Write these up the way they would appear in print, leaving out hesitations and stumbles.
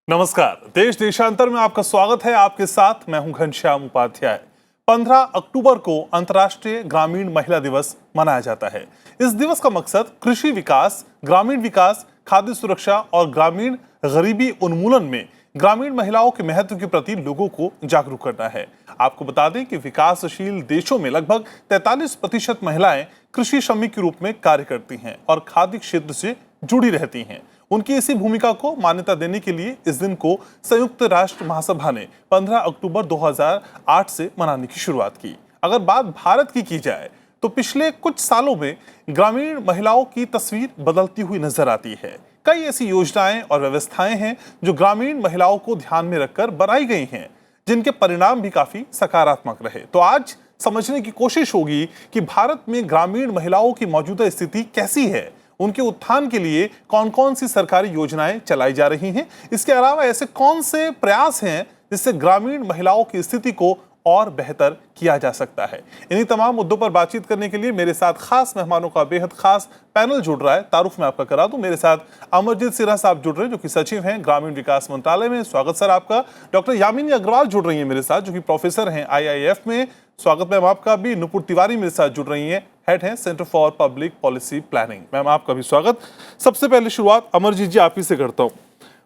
नमस्कार। देश देशांतर में आपका स्वागत है। आपके साथ मैं हूं घनश्याम उपाध्याय। 15 अक्टूबर को अंतर्राष्ट्रीय ग्रामीण महिला दिवस मनाया जाता है। इस दिवस का मकसद कृषि विकास, ग्रामीण विकास, खाद्य सुरक्षा और ग्रामीण गरीबी उन्मूलन में ग्रामीण महिलाओं के महत्व के प्रति लोगों को जागरूक करना है। आपको बता दें कि विकासशील देशों में लगभग 43% महिलाएं कृषि श्रमिक के रूप में कार्य करती हैं और खाद्य क्षेत्र से जुड़ी रहती हैं। उनकी इसी भूमिका को मान्यता देने के लिए इस दिन को संयुक्त राष्ट्र महासभा ने 15 अक्टूबर 2008 से मनाने की शुरुआत की। अगर बात भारत की जाए तो पिछले कुछ सालों में ग्रामीण महिलाओं की तस्वीर बदलती हुई नजर आती है। कई ऐसी योजनाएं और व्यवस्थाएं हैं जो ग्रामीण महिलाओं को ध्यान में रखकर बनाई गई हैं, जिनके परिणाम भी काफी सकारात्मक रहे। तो आज समझने की कोशिश होगी कि भारत में ग्रामीण महिलाओं की मौजूदा स्थिति कैसी है, उनके उत्थान के लिए कौन कौन सी सरकारी योजनाएं चलाई जा रही हैं, इसके अलावा ऐसे कौन से प्रयास हैं जिससे ग्रामीण महिलाओं की स्थिति को और बेहतर किया जा सकता है। इन्हीं तमाम मुद्दों पर बातचीत करने के लिए मेरे साथ खास मेहमानों का बेहद खास पैनल जुड़ रहा है। तारुफ मैं आपका करा दूं, मेरे साथ अमरजीत सिन्हा साहब जुड़ रहे हैं जो कि सचिव हैं ग्रामीण विकास मंत्रालय में। स्वागत सर आपका। डॉक्टर यामिनी अग्रवाल जुड़ रही है मेरे साथ, जो कि प्रोफेसर हैं IIF में। स्वागत मैम आपका भी। नुपुर तिवारी मेरे साथ जुड़ रही हैं, हेड हैं centre for public policy planning. Ma'am आपका भी स्वागत। सबसे पहले शुरुआत अमरजीत जी आप ही से करता हूँ।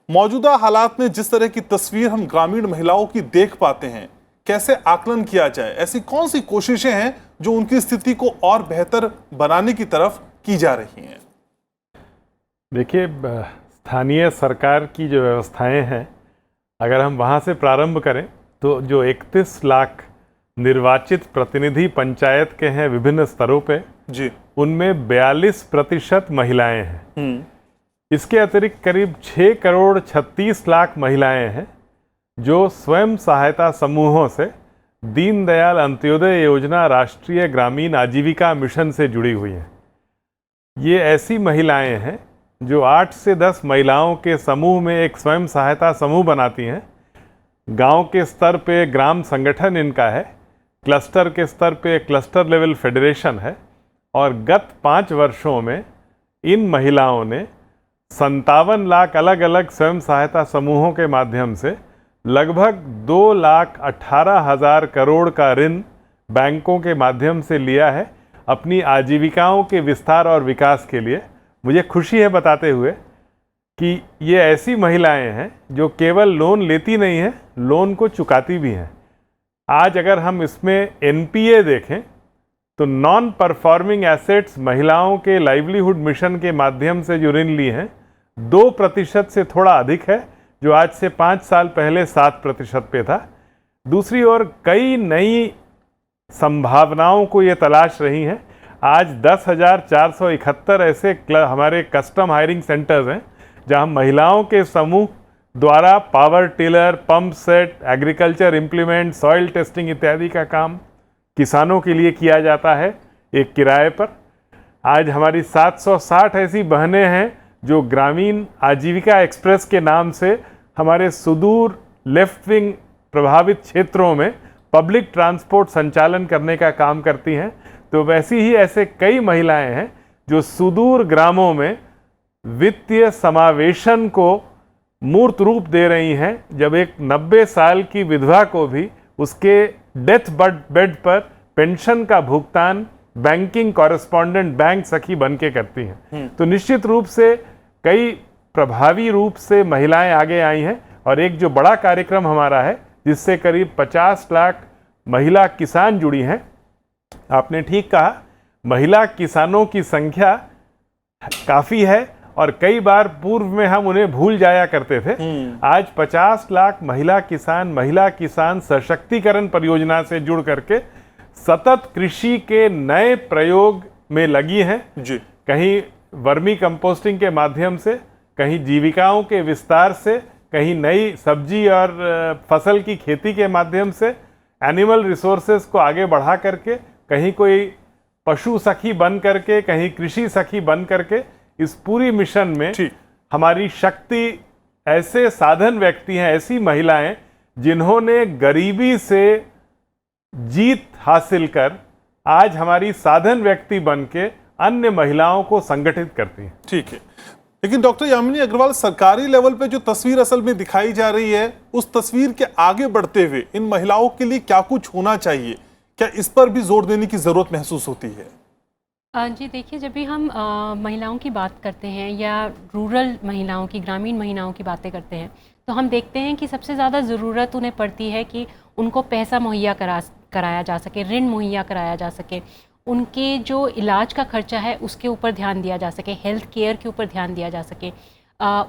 मौजूदा हालात में जिस तरह की तस्वीर हम ग्रामीण महिलाओं की देख पाते हैं, कैसे आकलन किया जाए? ऐसी कौन सी कोशिशें हैं जो उनकी स्थिति को और बेहतर बनाने की तरफ की जा रही हैं? देखिए, स्थानीय सरकार की जो व्यवस्थाएं हैं, अगर हम वहाँ से प्रारंभ करें तो जो 31 लाख निर्वाचित प्रतिनिधि पंचायत के हैं विभिन्न स्तरों पे जी, उनमें 42% महिलाएं हैं। इसके अतिरिक्त करीब 6 करोड़ 36 लाख महिलाएं हैं जो स्वयं सहायता समूहों से दीनदयाल अंत्योदय योजना राष्ट्रीय ग्रामीण आजीविका मिशन से जुड़ी हुई हैं। ये ऐसी महिलाएं हैं जो 8 से 10 महिलाओं के समूह में एक स्वयं सहायता समूह बनाती हैं। गांव के स्तर पे ग्राम संगठन इनका है, क्लस्टर के स्तर पे क्लस्टर लेवल फेडरेशन है और गत 5 वर्षों में इन महिलाओं ने 57 लाख अलग अलग स्वयं सहायता समूहों के माध्यम से लगभग 2,18,000 करोड़ का ऋण बैंकों के माध्यम से लिया है अपनी आजीविकाओं के विस्तार और विकास के लिए। मुझे खुशी है बताते हुए कि ये ऐसी महिलाएं हैं जो केवल लोन लेती नहीं हैं, लोन को चुकाती भी हैं। आज अगर हम इसमें NPA देखें तो नॉन परफॉर्मिंग एसेट्स महिलाओं के लाइवलीहुड मिशन के माध्यम से जो ऋण लिए हैं 2% से थोड़ा अधिक है, जो आज से 5 साल पहले 7% पे था। दूसरी ओर कई नई संभावनाओं को ये तलाश रही हैं। आज 10,471 ऐसे हमारे कस्टम हायरिंग सेंटर्स हैं जहां महिलाओं के समूह द्वारा power tiller, pump set, agriculture implement, soil testing इत्यादि का काम किसानों के लिए किया जाता है एक किराए पर। आज हमारी 760 ऐसी बहनें हैं जो ग्रामीण आजीविका एक्सप्रेस के नाम से हमारे सुदूर लेफ्ट विंग प्रभावित क्षेत्रों में पब्लिक ट्रांसपोर्ट संचालन करने का काम करती हैं। तो वैसी ही ऐसे कई महिलाएं हैं जो सुदूर ग्रामों में वित्तीय समावेशन को मूर्त रूप दे रही हैं। जब एक 90 साल की विधवा को भी उसके डेथ बेड पर पेंशन का भुगतान बैंकिंग कॉरेस्पॉन्डेंट बैंक सखी बन के करती हैं। तो निश्चित रूप से कई प्रभावी रूप से महिलाएं आगे आई हैं और एक जो बड़ा कार्यक्रम हमारा है जिससे करीब 50 लाख महिला किसान जुड़ी हैं। आपने ठीक कहा, महिला किसानों की संख्या काफ़ी है और कई बार पूर्व में हम उन्हें भूल जाया करते थे। आज 50 लाख महिला किसान सशक्तिकरण परियोजना से जुड़ करके सतत कृषि के नए प्रयोग में लगी हैं जी। कहीं वर्मी कंपोस्टिंग के माध्यम से, कहीं जीविकाओं के विस्तार से, कहीं नई सब्जी और फसल की खेती के माध्यम से, एनिमल रिसोर्सेज को आगे बढ़ा करके, कहीं कोई पशु सखी बन करके, कहीं कृषि सखी बन करके। इस पूरी मिशन में हमारी शक्ति ऐसे साधन व्यक्ति हैं, ऐसी महिलाएं जिन्होंने गरीबी से जीत हासिल कर आज हमारी साधन व्यक्ति बन के अन्य महिलाओं को संगठित करती हैं। ठीक है, लेकिन डॉक्टर यामिनी अग्रवाल, सरकारी लेवल पे जो तस्वीर असल में दिखाई जा रही है, उस तस्वीर के आगे बढ़ते हुए इन महिलाओं के लिए क्या कुछ होना चाहिए? क्या इस पर भी जोर देने की जरूरत महसूस होती है? जी देखिए, जब भी हम महिलाओं की बात करते हैं या रूरल महिलाओं की, ग्रामीण महिलाओं की बातें करते हैं, तो हम देखते हैं कि सबसे ज़्यादा ज़रूरत उन्हें पड़ती है कि उनको पैसा मुहैया कराया जा सके, ऋण मुहैया कराया जा सके, उनके जो इलाज का खर्चा है उसके ऊपर ध्यान दिया जा सके, हेल्थ केयर के ऊपर ध्यान दिया जा सके,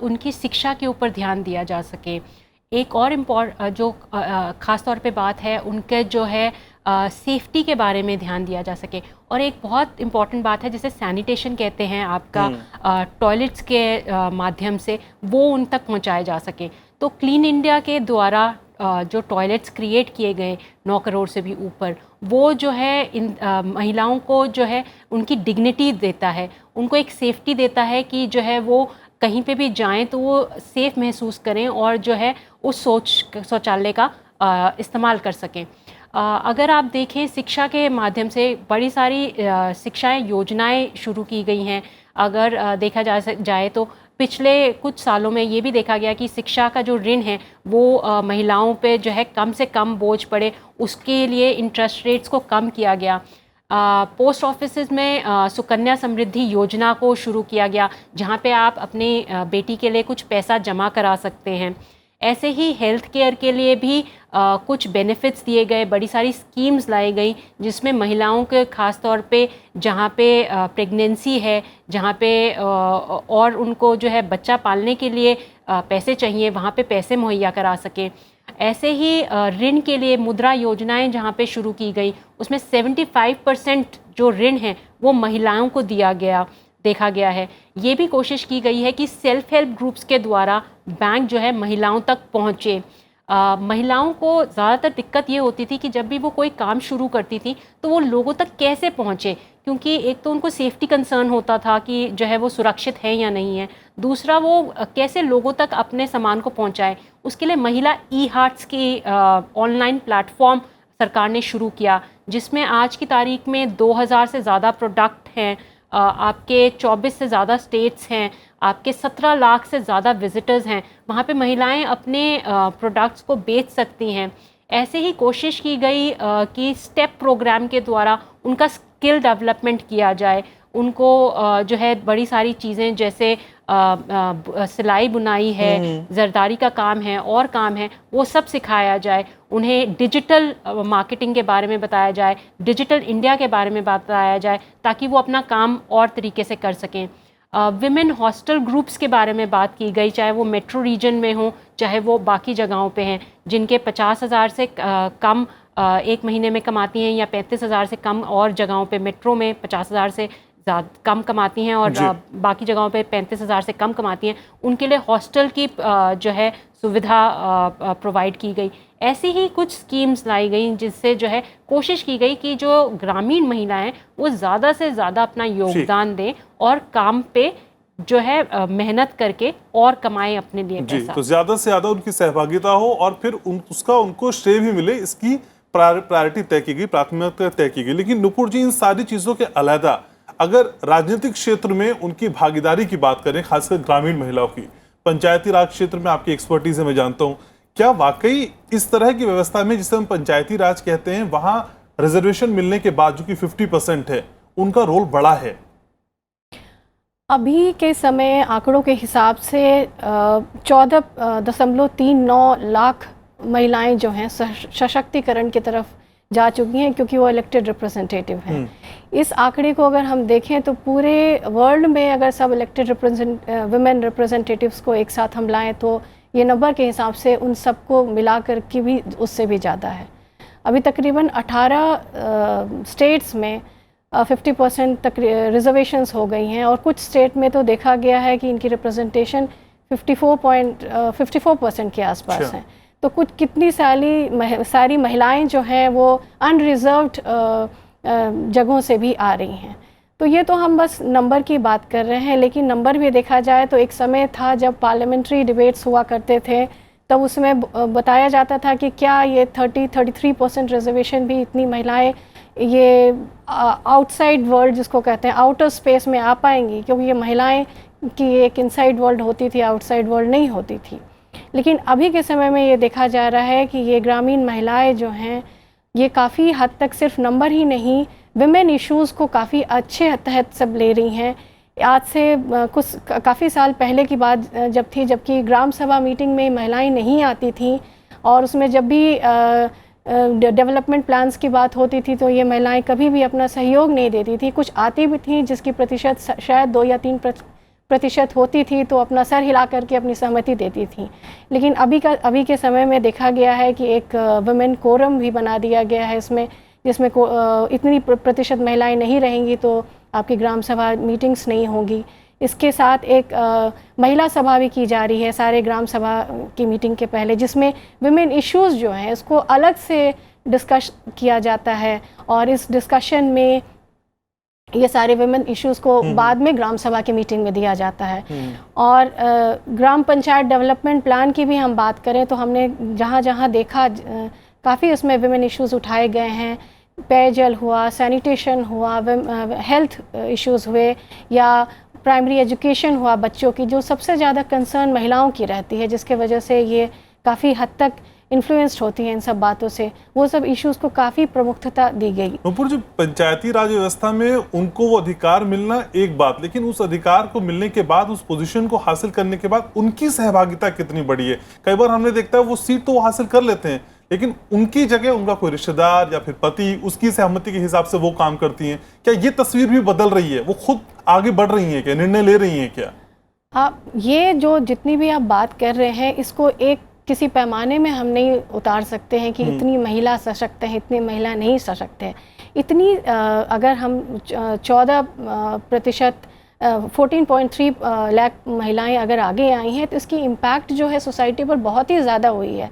उनकी शिक्षा के ऊपर ध्यान दिया जा सके। एक और ख़ास तौर पे बात है, उनके जो है सेफ्टी के बारे में ध्यान दिया जा सके। और एक बहुत इम्पॉर्टेंट बात है जिसे सैनिटेशन कहते हैं, आपका टॉयलेट्स के माध्यम से वो उन तक पहुंचाए जा सके। तो क्लीन इंडिया के द्वारा जो टॉयलेट्स क्रिएट किए गए 9 करोड़ से भी ऊपर, वो जो है इन महिलाओं को जो है उनकी डिग्निटी देता है, उनको एक सेफ्टी देता है कि जो है वो कहीं पे भी जाएं तो वो सेफ़ महसूस करें और जो है उस शौचालय का इस्तेमाल कर सकें। अगर आप देखें, शिक्षा के माध्यम से बड़ी सारी शिक्षाएं योजनाएं शुरू की गई हैं। अगर देखा जाए तो पिछले कुछ सालों में ये भी देखा गया कि शिक्षा का जो ऋण है वो महिलाओं पे जो है कम से कम बोझ पड़े, उसके लिए इंटरेस्ट रेट्स को कम किया गया। पोस्ट ऑफिसेज में सुकन्या समृद्धि योजना को शुरू किया गया, जहाँ पे आप अपनी बेटी के लिए कुछ पैसा जमा करा सकते हैं। ऐसे ही हेल्थ केयर के लिए भी कुछ बेनिफिट्स दिए गए, बड़ी सारी स्कीम्स लाई गई जिसमें महिलाओं के ख़ास तौर पे जहाँ पे प्रेगनेंसी है, जहाँ पे और उनको जो है बच्चा पालने के लिए पैसे चाहिए, वहाँ पे पैसे मुहैया करा सके। ऐसे ही ऋण के लिए मुद्रा योजनाएं जहाँ पे शुरू की गई, उसमें 75% जो ऋण है वो महिलाओं को देखा गया है। ये भी कोशिश की गई है कि सेल्फ हेल्प ग्रुप्स के द्वारा बैंक जो है महिलाओं तक पहुँचे। महिलाओं को ज़्यादातर दिक्कत ये होती थी कि जब भी वो कोई काम शुरू करती थी तो वो लोगों तक कैसे पहुँचे, क्योंकि एक तो उनको सेफ्टी कंसर्न होता था कि जो है वो सुरक्षित है या नहीं है, दूसरा वो कैसे लोगों तक अपने सामान को पहुँचाए। उसके लिए महिला ई-हार्ट्स की ऑनलाइन प्लेटफॉर्म सरकार ने शुरू किया, जिसमें आज की तारीख में 2000 से ज़्यादा प्रोडक्ट हैं, आपके 24 से ज़्यादा स्टेट्स हैं, आपके 17 लाख से ज़्यादा विजिटर्स हैं। वहाँ पे महिलाएं अपने प्रोडक्ट्स को बेच सकती हैं। ऐसे ही कोशिश की गई कि स्टेप प्रोग्राम के द्वारा उनका स्किल डेवलपमेंट किया जाए, उनको जो है बड़ी सारी चीज़ें जैसे सिलाई बुनाई है, जरदारी का काम है और काम है, वो सब सिखाया जाए। उन्हें डिजिटल मार्केटिंग के बारे में बताया जाए, डिजिटल इंडिया के बारे में बताया जाए, ताकि वो अपना काम और तरीके से कर सकें। विमेन हॉस्टल ग्रुप्स के बारे में बात की गई, चाहे वो मेट्रो रीजन में हो चाहे वो बाकी जगहों पे हैं, जिनके 50,000 से कम एक महीने में कमाती हैं या 35,000 से कम और जगहों पे मेट्रो में 50,000 से कम कमाती हैं और बाकी जगहों पे 35,000 से कम कमाती हैं। उनके लिए हॉस्टल की जो है सुविधा प्रोवाइड की गई। ऐसी ही कुछ स्कीम्स लाई गई जिससे जो है कोशिश की गई कि जो ग्रामीण महिलाएं हैं वो ज़्यादा से ज़्यादा अपना योगदान दें और काम पे जो है मेहनत करके और कमाएं अपने लिए पैसा। तो ज़्यादा से ज़्यादा उनकी सहभागिता हो और फिर उसका उनको श्रेय भी मिले, इसकी प्रायोरिटी तय की गई, प्राथमिकता तय की गई। लेकिन नुपुर जी, इन सारी चीज़ों के अलावा अगर राजनीतिक क्षेत्र में उनकी भागीदारी की बात करें, खासकर ग्रामीण महिलाओं की, पंचायती राज क्षेत्र में आपकी एक्सपर्टीज है, मैं जानता हूं, क्या वाकई इस तरह की व्यवस्था में जिसे हम पंचायती राज कहते हैं, वहां रिजर्वेशन मिलने के बाद जो कि 50% है, उनका रोल बड़ा है? अभी के समय आंकड़ों के हिसाब से 14.39 लाख महिलाएं जो हैं सशक्तिकरण की तरफ जा चुकी हैं, क्योंकि वो इलेक्टेड रिप्रेजेंटेटिव हैं। इस आंकड़े को अगर हम देखें तो पूरे वर्ल्ड में अगर सब इलेक्टेड वुमेन रिप्रेजेंटेटिव्स को एक साथ हम लाएं तो ये नंबर के हिसाब से उन सबको मिलाकर के भी उससे भी ज़्यादा है। अभी तकरीबन 18 स्टेट्स में 50% तक रिजर्वेशंस हो गई हैं और कुछ स्टेट में तो देखा गया है कि इनकी रिप्रेजेंटेशन 54% के आसपास हैं। तो कुछ कितनी सारी महिलाएं जो हैं वो अनरिजर्व्ड जगहों से भी आ रही हैं। तो ये तो हम बस नंबर की बात कर रहे हैं, लेकिन नंबर भी देखा जाए तो एक समय था जब पार्लियामेंट्री डिबेट्स हुआ करते थे, तब उसमें बताया जाता था कि क्या ये 33% रिजर्वेशन भी इतनी महिलाएं ये आउटसाइड वर्ल्ड जिसको कहते हैं आउटर स्पेस में आ पाएंगी, क्योंकि ये महिलाएं कि एक इनसाइड वर्ल्ड होती थी, आउटसाइड वर्ल्ड नहीं होती थी। लेकिन अभी के समय में ये देखा जा रहा है कि ये ग्रामीण महिलाएं जो हैं ये काफ़ी हद तक सिर्फ नंबर ही नहीं, विमेन इश्यूज़ को काफ़ी अच्छे तहत सब ले रही हैं। आज से काफ़ी साल पहले की बात जबकि ग्राम सभा मीटिंग में महिलाएं नहीं आती थीं, और उसमें जब भी डेवलपमेंट प्लान्स की बात होती थी तो ये महिलाएं कभी भी अपना सहयोग नहीं देती थी। कुछ आती भी थी जिसकी प्रतिशत शायद 2 या 3% होती थी, तो अपना सर हिला करके अपनी सहमति देती थी। लेकिन अभी के समय में देखा गया है कि एक वुमेन कोरम भी बना दिया गया है इसमें, जिसमें इतनी प्रतिशत महिलाएं नहीं रहेंगी तो आपकी ग्राम सभा मीटिंग्स नहीं होंगी। इसके साथ एक महिला सभा भी की जा रही है सारे ग्राम सभा की मीटिंग के पहले, जिसमें विमेन इश्यूज़ जो हैं इसको अलग से डिस्कस किया जाता है, और इस डिस्कशन में ये सारे विमेन इश्यूज़ को बाद में ग्राम सभा की मीटिंग में दिया जाता है। और ग्राम पंचायत डेवलपमेंट प्लान की भी हम बात करें तो हमने जहाँ जहाँ देखा काफ़ी उसमें विमेन इश्यूज़ उठाए गए हैं। पेयजल हुआ, सैनिटेशन हुआ, हेल्थ इश्यूज़ हुए, या प्राइमरी एजुकेशन हुआ बच्चों की, जो सबसे ज़्यादा कंसर्न महिलाओं की रहती है, जिसके वजह से ये काफ़ी हद तक इन्फ्लुएंस्ड होती हैं इन सब बातों से। वो सब इश्यूज़ को काफ़ी प्रमुखता दी गई। नूपुर जी, पंचायती राज व्यवस्था में उनको वो अधिकार मिलना एक बात, लेकिन उस अधिकार को मिलने के बाद, उस पोजीशन को हासिल करने के बाद उनकी सहभागिता कितनी बड़ी है। कई बार हमने देखता है वो सीट तो वो हासिल कर लेते हैं, लेकिन उनकी जगह उनका कोई रिश्तेदार या फिर पति उसकी सहमति के हिसाब से वो काम करती हैं। क्या ये तस्वीर भी बदल रही है? वो खुद आगे बढ़ रही हैं क्या, निर्णय ले रही हैं क्या? आप ये जो जितनी भी आप बात कर रहे हैं इसको एक किसी पैमाने में हम नहीं उतार सकते हैं कि इतनी महिला सशक्त है, इतनी महिला नहीं सशक्त है। इतनी अगर हम 14% 14.3 लाख महिलाएं अगर आगे आई हैं तो इसकी इम्पैक्ट जो है सोसाइटी पर बहुत ही ज़्यादा हुई है।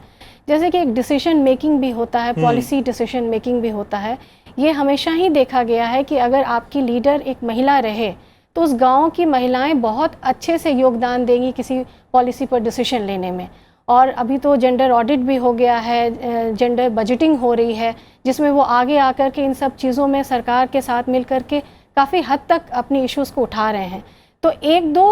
जैसे कि एक डिसीजन मेकिंग भी होता है, पॉलिसी डिसीजन मेकिंग भी होता है। ये हमेशा ही देखा गया है कि अगर आपकी लीडर एक महिला रहे तो उस गांव की महिलाएं बहुत अच्छे से योगदान देंगी किसी पॉलिसी पर डिसीजन लेने में। और अभी तो जेंडर ऑडिट भी हो गया है, जेंडर बजटिंग हो रही है, जिसमें वो आगे आकर के इन सब चीज़ों में सरकार के साथ मिल कर के काफ़ी हद तक अपनी इश्यूज़ को उठा रहे हैं। तो एक दो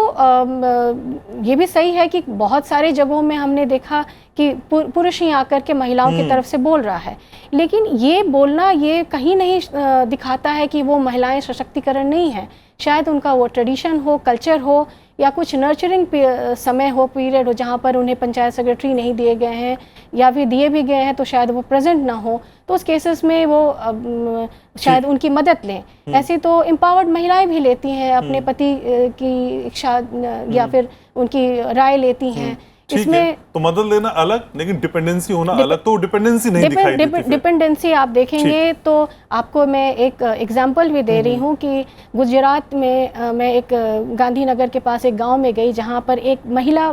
ये भी सही है कि बहुत सारे जगहों में हमने देखा कि पुरुष ही आकर के महिलाओं की तरफ से बोल रहा है, लेकिन ये बोलना ये कहीं नहीं दिखाता है कि वो महिलाएं सशक्तिकरण नहीं है। शायद उनका वो ट्रेडिशन हो, कल्चर हो, या कुछ नर्चरिंग समय हो, पीरियड हो, जहाँ पर उन्हें पंचायत सेक्रेटरी नहीं दिए गए हैं, या फिर दिए भी गए हैं तो शायद वो प्रेजेंट ना हो, तो उस केसेस में वो शायद उनकी मदद लें। ऐसे तो एम्पावर्ड महिलाएं भी लेती हैं, अपने पति की इच्छा या फिर उनकी राय लेती हैं। इसमें तो मदद लेना अलग, लेकिन डिपेंडेंसी होना अलग, तो डिपेंडेंसी नहीं दिखाई देती। डिपेंडेंसी आप देखेंगे तो आपको मैं एक एग्जांपल भी दे रही हूँ कि गुजरात में मैं एक गांधीनगर के पास एक गांव में गई जहाँ पर एक महिला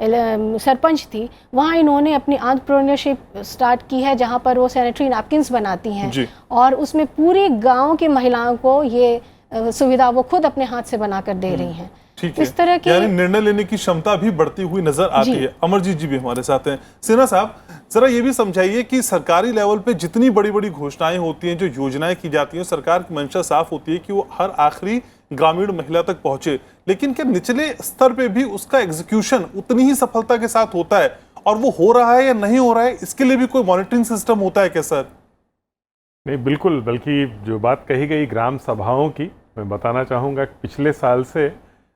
सरपंच थी। वहाँ इन्होंने अपनी एंटरप्रेन्योरशिप स्टार्ट की है, जहाँ पर वो सैनिटरी नैपकिन्स बनाती हैं, और उसमें पूरे गाँव की महिलाओं को ये सुविधा वो खुद अपने हाथ से बनाकर दे रही हैं। ठीक है, इस तरह की यानी निर्णय लेने की क्षमता भी बढ़ती हुई नजर आती है। अमरजीत जी भी हमारे साथ हैं। सिन्हा साहब, जरा ये भी समझाइए कि सरकारी लेवल पे जितनी बड़ी बड़ी घोषणाएं होती हैं, जो योजनाएं की जाती हैं, सरकार की मंशा साफ होती है कि वो हर आखिरी ग्रामीण महिला तक पहुंचे, लेकिन क्या निचले स्तर पे भी उसका एग्जीक्यूशन उतनी ही सफलता के साथ होता है, और वो हो रहा है या नहीं हो रहा है, इसके लिए भी कोई मॉनिटरिंग सिस्टम होता है क्या सर? नहीं, बिल्कुल। बल्कि जो बात कही गई ग्राम सभाओं की, मैं बताना चाहूँगा कि पिछले साल से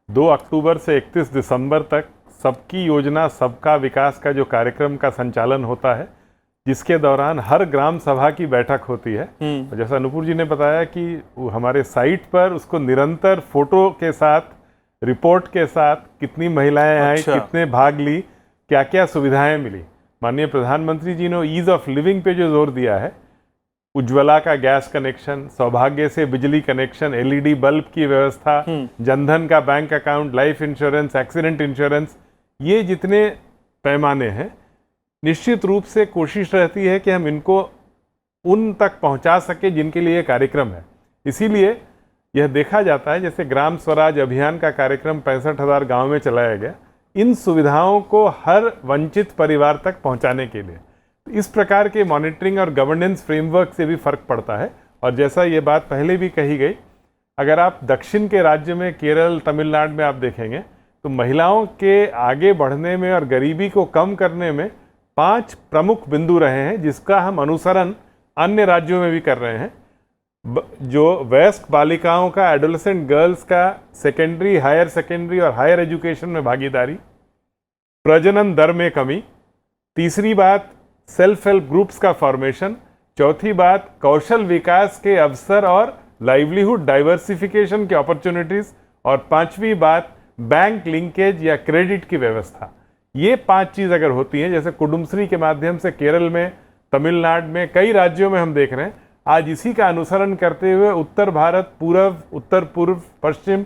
2 अक्टूबर से 31 दिसंबर तक सबकी योजना सबका विकास का जो कार्यक्रम का संचालन होता है, जिसके दौरान हर ग्राम सभा की बैठक होती है। जैसा नूपुर जी ने बताया कि हमारे साइट पर उसको निरंतर फोटो के साथ, रिपोर्ट के साथ, कितनी महिलाएं आई, कितने भाग ली, क्या क्या सुविधाएं मिली। माननीय प्रधानमंत्री जी ने ईज ऑफ लिविंग पे जो जोर दिया है, उज्ज्वला का गैस कनेक्शन, सौभाग्य से बिजली कनेक्शन, एलईडी बल्ब की व्यवस्था, जनधन का bank account, life insurance, accident insurance, ये जितने पैमाने हैं, निश्चित रूप से कोशिश रहती है कि हम इनको उन तक पहुंचा सके जिनके लिए कार्यक्रम है। इसीलिए यह देखा जाता है, जैसे ग्राम स्वराज अभियान का कार्यक्रम 65,000 गाँव में चलाया गया, इन सुविधाओं को हर वंचित परिवार तक पहुँचाने के लिए। इस प्रकार के मॉनिटरिंग और गवर्नेंस फ्रेमवर्क से भी फर्क पड़ता है। और जैसा ये बात पहले भी कही गई, अगर आप दक्षिण के राज्य में केरल, तमिलनाडु में आप देखेंगे तो महिलाओं के आगे बढ़ने में और गरीबी को कम करने में 5 प्रमुख बिंदु रहे हैं, जिसका हम अनुसरण अन्य राज्यों में भी कर रहे हैं। जो वयस्क बालिकाओं का, एडोलेसेंट गर्ल्स का सेकेंडरी, हायर सेकेंडरी और हायर एजुकेशन में भागीदारी, प्रजनन दर में कमी, तीसरी बात सेल्फ हेल्प ग्रुप्स का फॉर्मेशन, चौथी बात कौशल विकास के अवसर और लाइवलीहुड डाइवर्सिफिकेशन की अपॉर्चुनिटीज, और पांचवी बात बैंक लिंकेज या क्रेडिट की व्यवस्था। ये 5 चीज़ अगर होती हैं, जैसे कुडुम्श्री के माध्यम से केरल में, तमिलनाडु में, कई राज्यों में हम देख रहे हैं, आज इसी का अनुसरण करते हुए उत्तर भारत, पूर्व, उत्तर पूर्व, पश्चिम,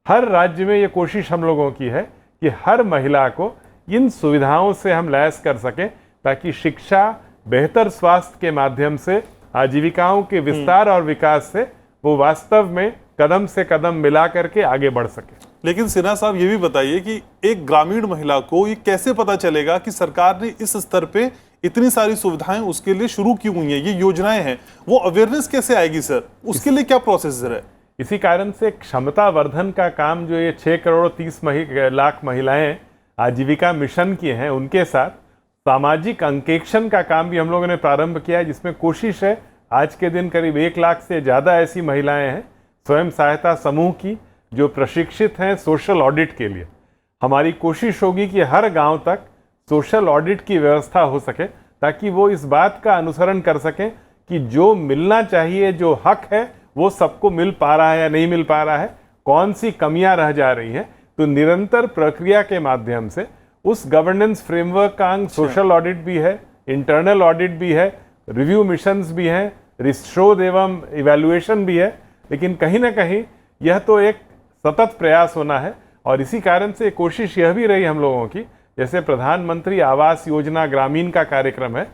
हर राज्य में ये कोशिश हम लोगों की है कि हर महिला को इन सुविधाओं से हम लैस कर सकें, ताकि शिक्षा, बेहतर स्वास्थ्य के माध्यम से आजीविकाओं के विस्तार और विकास से वो वास्तव में कदम से कदम मिला करके आगे बढ़ सके। लेकिन सिन्हा साहब, ये भी बताइए कि एक ग्रामीण महिला को ये कैसे पता चलेगा कि सरकार ने इस स्तर पे इतनी सारी सुविधाएं उसके लिए शुरू की हुई हैं, ये योजनाएं हैं, वो अवेयरनेस कैसे आएगी सर? उसके लिए क्या प्रोसेसर है? इसी कारण से क्षमता वर्धन का काम जो ये 6 करोड़ 30 लाख महिलाएं आजीविका मिशन की हैं, उनके साथ सामाजिक अंकेक्षण का काम भी हम लोगों ने प्रारंभ किया है, जिसमें कोशिश है आज के दिन करीब 1 लाख से ज़्यादा ऐसी महिलाएं हैं स्वयं सहायता समूह की जो प्रशिक्षित हैं सोशल ऑडिट के लिए। हमारी कोशिश होगी कि हर गांव तक सोशल ऑडिट की व्यवस्था हो सके, ताकि वो इस बात का अनुसरण कर सकें कि जो मिलना चाहिए, जो हक है, वो सबको मिल पा रहा है या नहीं मिल पा रहा है, कौन सी कमियां रह जा रही हैं। तो निरंतर प्रक्रिया के माध्यम से उस गवर्नेंस फ्रेमवर्क का अंग सोशल ऑडिट भी है, इंटरनल ऑडिट भी है, रिव्यू मिशंस भी हैं, शोध एवं इवैल्यूएशन भी है, लेकिन कहीं ना कहीं यह तो एक सतत प्रयास होना है। और इसी कारण से कोशिश यह भी रही हम लोगों की, जैसे प्रधानमंत्री आवास योजना ग्रामीण का कार्यक्रम है,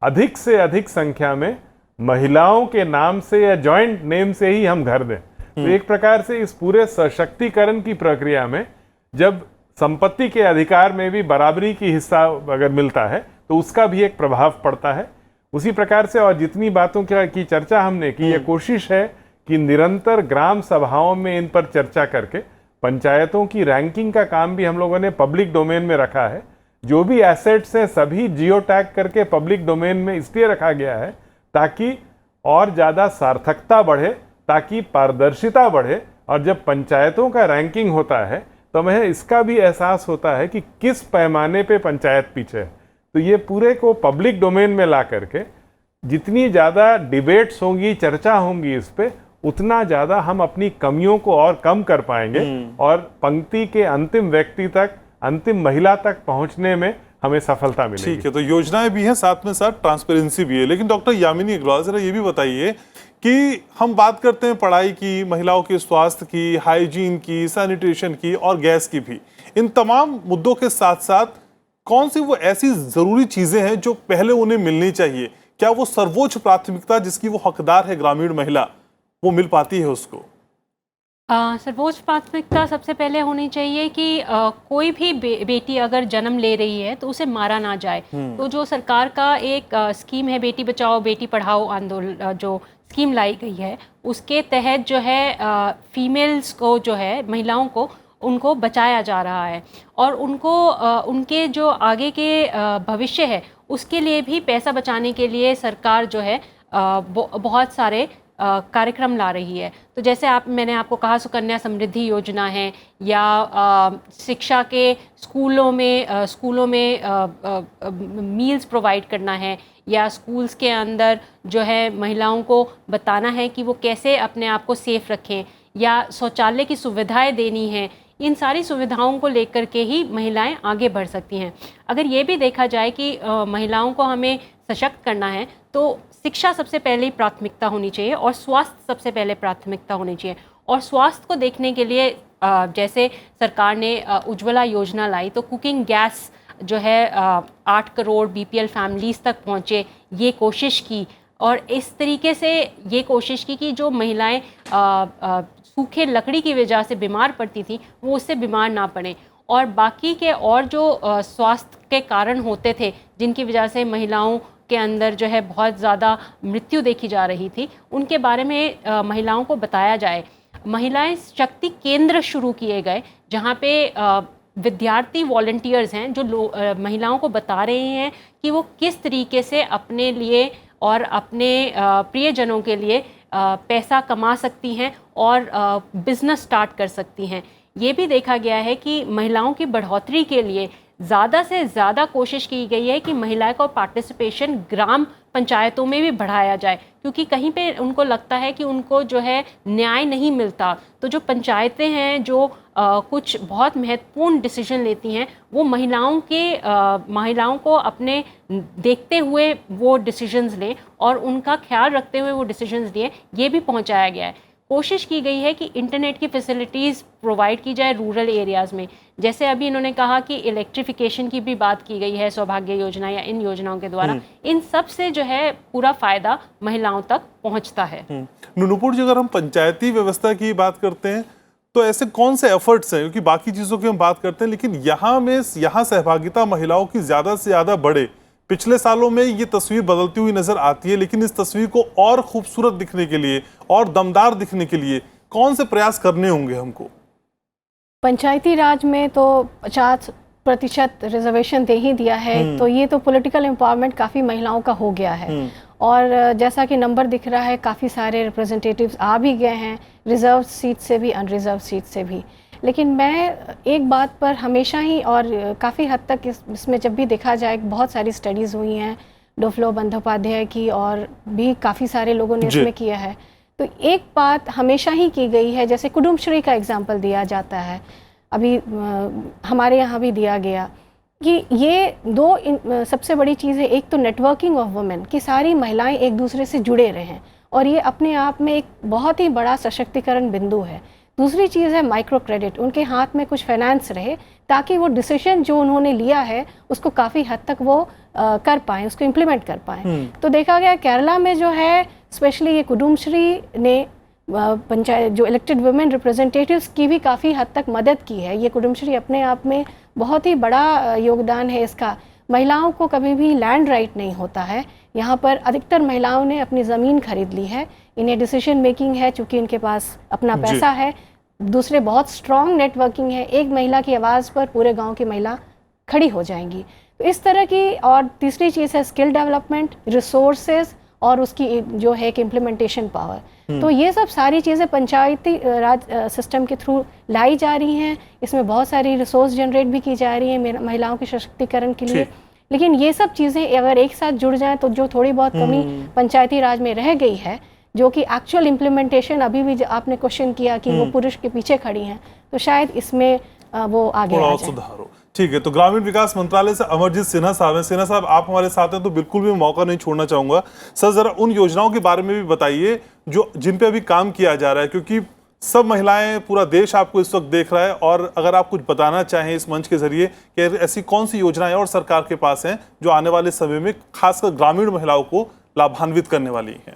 अधिक से अधिक संख्या में महिलाओं के नाम से या जॉइंट नेम से ही हम घर दें। तो एक प्रकार से इस पूरे सशक्तिकरण की प्रक्रिया में जब संपत्ति के अधिकार में भी बराबरी की हिस्सा अगर मिलता है तो उसका भी एक प्रभाव पड़ता है। उसी प्रकार से और जितनी बातों की चर्चा हमने की, ये कोशिश है कि निरंतर ग्राम सभाओं में इन पर चर्चा करके पंचायतों की रैंकिंग का काम भी हम लोगों ने पब्लिक डोमेन में रखा है। जो भी एसेट्स हैं सभी जियो टैग करके पब्लिक डोमेन में इसलिए रखा गया है ताकि और ज़्यादा सार्थकता बढ़े, ताकि पारदर्शिता बढ़े, और जब पंचायतों का रैंकिंग होता है तो हमें इसका भी एहसास होता है कि किस पैमाने पे पंचायत पीछे है। तो ये पूरे को पब्लिक डोमेन में ला करके जितनी ज़्यादा डिबेट्स होंगी, चर्चा होंगी इस पे, उतना ज़्यादा हम अपनी कमियों को और कम कर पाएंगे और पंक्ति के अंतिम व्यक्ति तक, अंतिम महिला तक पहुंचने में हमें सफलता मिलेगी। ठीक है, तो योजनाएं भी हैं, साथ में साथ ट्रांसपेरेंसी भी है। लेकिन डॉक्टर यामिनी अग्रवाल, जरा ये भी बताइए कि हम बात करते हैं पढ़ाई की, महिलाओं के स्वास्थ्य की, हाइजीन की, सैनिटेशन की और गैस की भी। इन तमाम मुद्दों के साथ साथ कौन सी वो ऐसी जरूरी चीजें हैं जो पहले उन्हें मिलनी चाहिए? क्या वो सर्वोच्च प्राथमिकता जिसकी वो हकदार है ग्रामीण महिला, वो मिल पाती है उसको? सर्वोच्च प्राथमिकता सबसे पहले होनी चाहिए कि कोई भी बेटी अगर जन्म ले रही है तो उसे मारा ना जाए। तो जो सरकार का एक स्कीम है, बेटी बचाओ बेटी पढ़ाओ आंदोलन, जो स्कीम लाई गई है, उसके तहत जो है फीमेल्स को, जो है महिलाओं को, उनको बचाया जा रहा है और उनको उनके जो आगे के भविष्य है उसके लिए भी पैसा बचाने के लिए सरकार जो है बहुत सारे कार्यक्रम ला रही है। तो जैसे मैंने आपको कहा सुकन्या समृद्धि योजना है, या शिक्षा के स्कूलों में मील्स प्रोवाइड करना है, या स्कूल्स के अंदर जो है महिलाओं को बताना है कि वो कैसे अपने आप को सेफ रखें, या शौचालय की सुविधाएं देनी है। इन सारी सुविधाओं को लेकर के ही महिलाएं आगे बढ़ सकती हैं। अगर ये भी देखा जाए कि महिलाओं को हमें सशक्त करना है तो शिक्षा सबसे पहले प्राथमिकता होनी चाहिए और स्वास्थ्य सबसे पहले प्राथमिकता होनी चाहिए। और स्वास्थ्य को देखने के लिए जैसे सरकार ने उज्ज्वला योजना लाई, तो कुकिंग गैस जो है 8 करोड़ बीपीएल फैमिलीज़ तक पहुँचे, ये कोशिश की। और इस तरीके से ये कोशिश की कि जो महिलाएं सूखे लकड़ी की वजह से बीमार पड़ती थी वो उससे बीमार ना पड़े, और बाकी के और जो स्वास्थ्य के कारण होते थे जिनकी वजह से महिलाओं के अंदर जो है बहुत ज़्यादा मृत्यु देखी जा रही थी, उनके बारे में महिलाओं को बताया जाए। महिलाएं शक्ति केंद्र शुरू किए गए, जहाँ पे विद्यार्थी वॉलंटियर्स हैं जो महिलाओं को बता रहे हैं कि वो किस तरीके से अपने लिए और अपने प्रियजनों के लिए पैसा कमा सकती हैं और बिजनेस स्टार्ट कर सकती हैं। ये भी देखा गया है कि महिलाओं की बढ़ोतरी के लिए ज़्यादा से ज़्यादा कोशिश की गई है कि महिलाओं का पार्टिसिपेशन ग्राम पंचायतों में भी बढ़ाया जाए, क्योंकि कहीं पे उनको लगता है कि उनको जो है न्याय नहीं मिलता। तो जो पंचायतें हैं जो कुछ बहुत महत्वपूर्ण डिसीजन लेती हैं, वो महिलाओं को अपने देखते हुए वो डिसीजंस लें और उनका ख्याल रखते हुए वो डिसीजंस लिए, ये भी पहुंचाया गया है। कोशिश की गई है कि इंटरनेट की फैसिलिटीज़ प्रोवाइड की जाए रूरल एरियाज़ में। जैसे अभी इन्होंने कहा कि इलेक्ट्रिफिकेशन की भी बात की गई है सौभाग्य योजना या इन योजनाओं के द्वारा। इन सब से जो है पूरा फ़ायदा महिलाओं तक पहुंचता है। नुपुर जी, अगर हम पंचायती व्यवस्था की बात करते हैं तो ऐसे कौन से एफर्ट्स हैं, क्योंकि बाकी चीज़ों की हम बात करते हैं लेकिन यहाँ सहभागिता महिलाओं की ज़्यादा से ज़्यादा बढ़े। पिछले सालों में ये तस्वीर बदलती हुई नजर आती है, लेकिन इस तस्वीर को और खूबसूरत दिखने के लिए और दमदार दिखने के लिए कौन से प्रयास करने होंगे हमको? पंचायती राज में तो 50% रिजर्वेशन दे ही दिया है, तो ये तो पॉलिटिकल एम्पावरमेंट काफ़ी महिलाओं का हो गया है। और जैसा कि नंबर दिख रहा है, काफ़ी सारे रिप्रेजेंटेटिव्स आ भी गए हैं, रिजर्व सीट से भी अनरिजर्व सीट से भी। लेकिन मैं एक बात पर हमेशा ही और काफ़ी हद तक इसमें जब भी देखा जाए, बहुत सारी स्टडीज़ हुई हैं डोफलो बंदोपाध्याय की और भी काफ़ी सारे लोगों ने इसमें किया है। तो एक बात हमेशा ही की गई है, जैसे कुडुमश्री का एग्जाम्पल दिया जाता है, अभी हमारे यहाँ भी दिया गया कि ये दो सबसे बड़ी चीज़ है। एक तो नेटवर्किंग ऑफ वुमेन, कि सारी महिलाएं एक दूसरे से जुड़े रहें, और ये अपने आप में एक बहुत ही बड़ा सशक्तिकरण बिंदु है। दूसरी चीज़ है माइक्रो क्रेडिट, उनके हाथ में कुछ फाइनेंस रहे ताकि वो डिसीजन जो उन्होंने लिया है उसको काफ़ी हद तक वो कर पाएँ, उसको इम्प्लीमेंट कर पाएँ। तो देखा गया केरला में जो है स्पेशली ये कुडुमश्री ने पंचायत जो इलेक्टेड वुमेन रिप्रेजेंटेटिव्स की भी काफ़ी हद तक मदद की है। ये कुडुमश्री अपने आप में बहुत ही बड़ा योगदान है इसका। महिलाओं को कभी भी लैंड राइट नहीं होता है, यहाँ पर अधिकतर महिलाओं ने अपनी ज़मीन खरीद ली है, इन्हें डिसीजन मेकिंग है चूँकि इनके पास अपना पैसा है। दूसरे बहुत स्ट्रॉन्ग नेटवर्किंग है, एक महिला की आवाज़ पर पूरे गांव की महिला खड़ी हो जाएंगी। तो इस तरह की, और तीसरी चीज़ है स्किल डेवलपमेंट, रिसोर्सेज और उसकी जो है कि इम्प्लीमेंटेशन पावर। तो ये सब सारी चीज़ें पंचायती राज सिस्टम के थ्रू लाई जा रही हैं। इसमें बहुत सारी रिसोर्स जनरेट भी की जा रही है महिलाओं के सशक्तिकरण के लिए। लेकिन ये सब चीज़ें अगर एक साथ जुड़ जाएं तो जो थोड़ी बहुत कमी पंचायती राज में रह गई है, जो कि एक्चुअल इम्प्लीमेंटेशन अभी भी आपने क्वेश्चन किया कि वो पुरुष के पीछे खड़ी हैं, तो शायद इसमें वो आगे आ जाए। सुधार हो। ठीक है, तो ग्रामीण विकास मंत्रालय से अमरजीत सिन्हा साहब हैं। सिन्हा साहब, आप हमारे साथ हैं तो बिल्कुल भी मौका नहीं छोड़ना चाहूंगा। सर, जरा उन योजनाओं के बारे में भी बताइए जो जिन पे अभी काम किया जा रहा है, क्योंकि सब महिलाएं, पूरा देश आपको इस वक्त देख रहा है, और अगर आप कुछ बताना चाहें इस मंच के जरिए कि ऐसी कौन सी योजनाएं और सरकार के पास हैं जो आने वाले समय में खासकर ग्रामीण महिलाओं को लाभान्वित करने वाली हैं।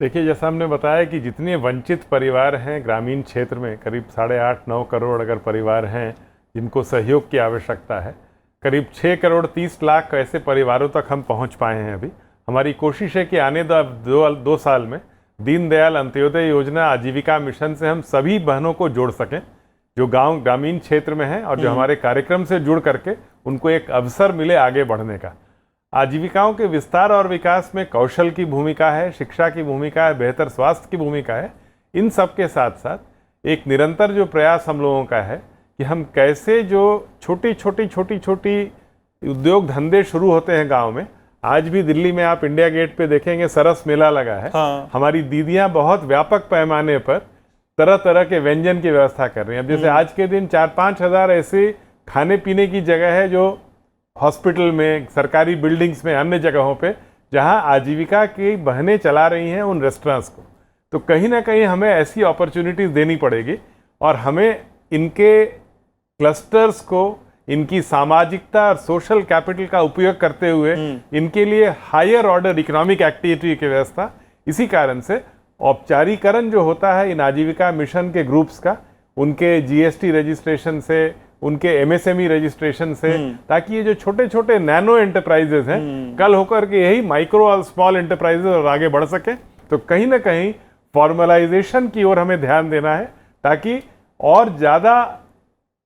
देखिए, जैसा हमने बताया कि जितने वंचित परिवार हैं ग्रामीण क्षेत्र में, करीब 8.5-9 करोड़ अगर परिवार हैं जिनको सहयोग की आवश्यकता है, करीब 6 करोड़ 30 लाख ऐसे परिवारों तक हम पहुंच पाए हैं। अभी हमारी कोशिश है कि आने दो साल में दीनदयाल अंत्योदय योजना, आजीविका मिशन से हम सभी बहनों को जोड़ सकें जो ग्रामीण क्षेत्र में हैं, और जो हमारे कार्यक्रम से जुड़ करके उनको एक अवसर मिले आगे बढ़ने का। आजीविकाओं के विस्तार और विकास में कौशल की भूमिका है, शिक्षा की भूमिका है, बेहतर स्वास्थ्य की भूमिका है। इन सब के साथ साथ एक निरंतर जो प्रयास हम लोगों का है कि हम कैसे जो छोटी उद्योग धंधे शुरू होते हैं गांव में। आज भी दिल्ली में आप इंडिया गेट पे देखेंगे सरस मेला लगा है। हमारी दीदियां बहुत व्यापक पैमाने पर तरह तरह के व्यंजन की व्यवस्था कर रही हैं। अब जैसे आज के दिन 4-5 हज़ार ऐसे खाने पीने की जगह है जो हॉस्पिटल में, सरकारी बिल्डिंग्स में, अन्य जगहों पे जहां आजीविका की बहनें चला रही हैं उन रेस्टोरेंट्स को। तो कहीं ना कहीं हमें ऐसी अपॉर्चुनिटीज़ देनी पड़ेगी, और हमें इनके क्लस्टर्स को, इनकी सामाजिकता और सोशल कैपिटल का उपयोग करते हुए इनके लिए हायर ऑर्डर इकोनॉमिक एक्टिविटी की व्यवस्था। इसी कारण से औपचारीकरण जो होता है इन आजीविका मिशन के ग्रुप्स का, उनके जीएसटी रजिस्ट्रेशन से, उनके एमएसएमई रजिस्ट्रेशन से, ताकि ये जो छोटे छोटे नैनो एंटरप्राइजेस हैं कल होकर के यही माइक्रो और स्मॉल एंटरप्राइजेस और आगे बढ़ सके। तो कहीं ना कहीं फॉर्मलाइजेशन की ओर हमें ध्यान देना है, ताकि और ज़्यादा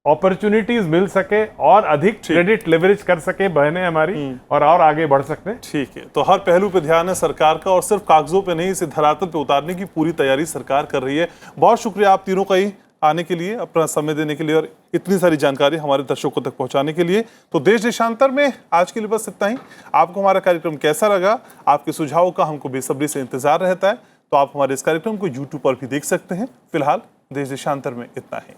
अपॉर्चुनिटीज मिल सके और अधिक क्रेडिट लेवरेज कर सके बहनें हमारी, और आगे बढ़ सकते हैं। ठीक है, तो हर पहलू पे ध्यान है सरकार का, और सिर्फ कागजों पे नहीं, इसे धरातल पे उतारने की पूरी तैयारी सरकार कर रही है। बहुत शुक्रिया आप तीनों का ही आने के लिए, अपना समय देने के लिए और इतनी सारी जानकारी हमारे दर्शकों तक पहुंचाने के लिए। तो देश देशांतर में आज के लिए बस इतना ही। आपको हमारा कार्यक्रम कैसा लगा, आपके सुझावों का हमको बेसब्री से इंतजार रहता है। तो आप हमारे इस कार्यक्रम को YouTube पर भी देख सकते हैं। फिलहाल देश देशांतर में इतना ही।